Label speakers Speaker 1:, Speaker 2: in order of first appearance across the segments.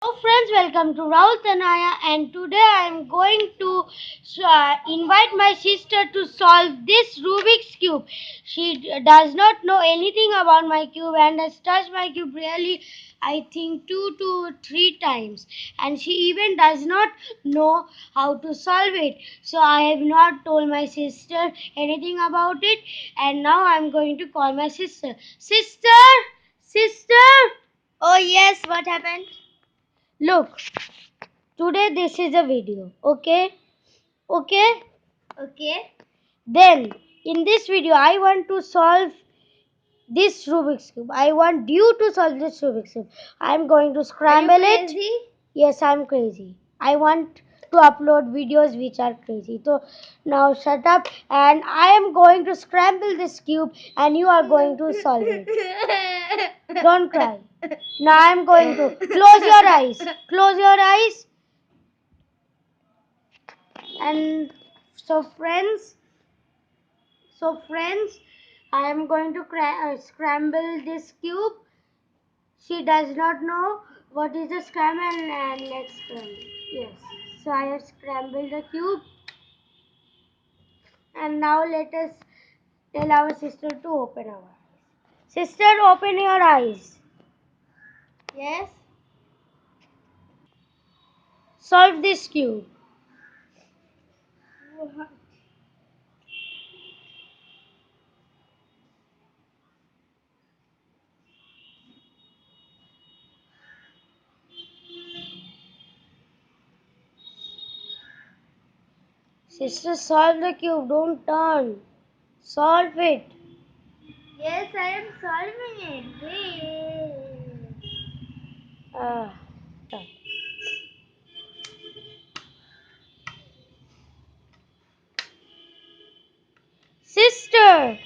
Speaker 1: Hello friends, welcome to Rahul Tanaya, and today I am going to invite my sister to solve this Rubik's cube. She does not know anything about my cube and has touched my cube really I think 2 to 3 times, and she even does not know how to solve it. So I have not told my sister anything about it, and now I am going to call my sister. Sister!
Speaker 2: Oh yes, what happened?
Speaker 1: Look, today this is a video, okay? Okay?
Speaker 2: Okay.
Speaker 1: Then, in this video, I want to solve this Rubik's Cube. I want you to solve this Rubik's Cube. I'm going to scramble
Speaker 2: Are you
Speaker 1: it.
Speaker 2: crazy?
Speaker 1: Yes, I'm crazy. I want to upload videos which are crazy. So, now shut up and I am going to scramble this cube and you are going to solve it. Don't cry. Now I'm going to close your eyes. Close your eyes. And so friends, I am going to scramble this cube. She does not know what is a scramble, and let's scramble. Yes. So I have scrambled the cube, and now let us tell our sister to open our eyes. Sister, open your eyes.
Speaker 2: Yes.
Speaker 1: Solve this cube. Sister, solve the cube. Don't turn. Solve it.
Speaker 2: Yes, I am solving it. Wait.
Speaker 1: Ah. Sister,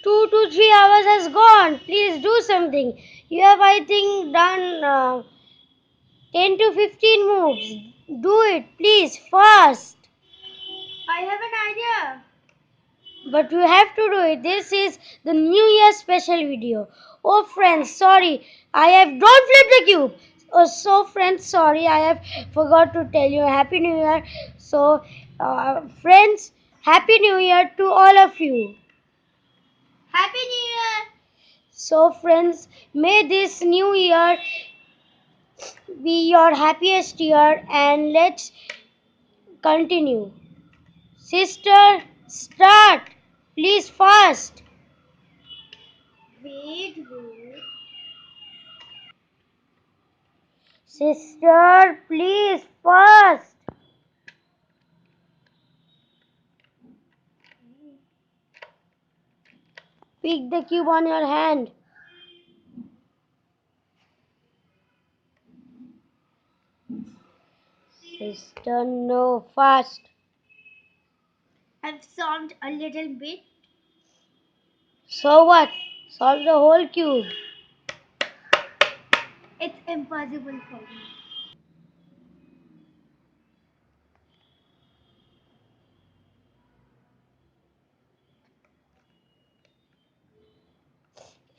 Speaker 1: 2 to 3 hours has gone. Please do something. You have, I think, done 10 to 15 moves. Do it, please, fast.
Speaker 2: I have an idea.
Speaker 1: But you have to do it. This is the New Year special video. Oh, friends, sorry. Don't flip the cube. Oh, so friends, sorry. I have forgot to tell you Happy New Year. So, friends, Happy New Year to all of you.
Speaker 2: Happy New Year.
Speaker 1: So, friends, may this new year be your happiest year and let's continue. Sister, start. Please, fast.
Speaker 2: Wait.
Speaker 1: Sister, please, fast. Pick the cube on your hand. Sister, no, fast.
Speaker 2: I've solved a little bit.
Speaker 1: So what? Solve the whole cube.
Speaker 2: It's impossible for me.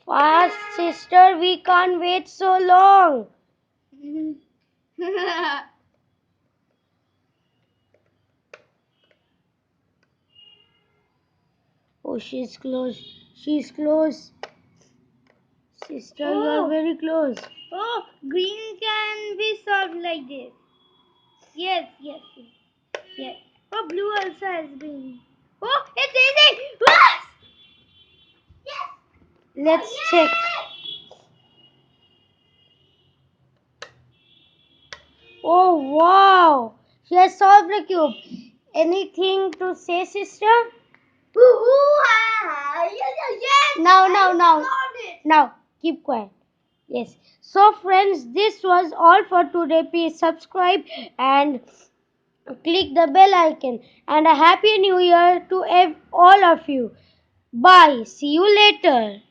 Speaker 1: Fast, sister, we can't wait so long. Oh, she's close. She's close. Sister, you are very close.
Speaker 2: Oh, green can be solved like this. Yes. Yes. Oh, blue also has green. Oh, it's easy. Yes.
Speaker 1: Let's check. Oh, wow. She has solved the cube. Anything to say, sister?
Speaker 2: Yes.
Speaker 1: Now.
Speaker 2: Solved it.
Speaker 1: Now, keep quiet. Yes. So, friends, this was all for today. Please subscribe and click the bell icon. And a happy new year to all of you. Bye. See you later.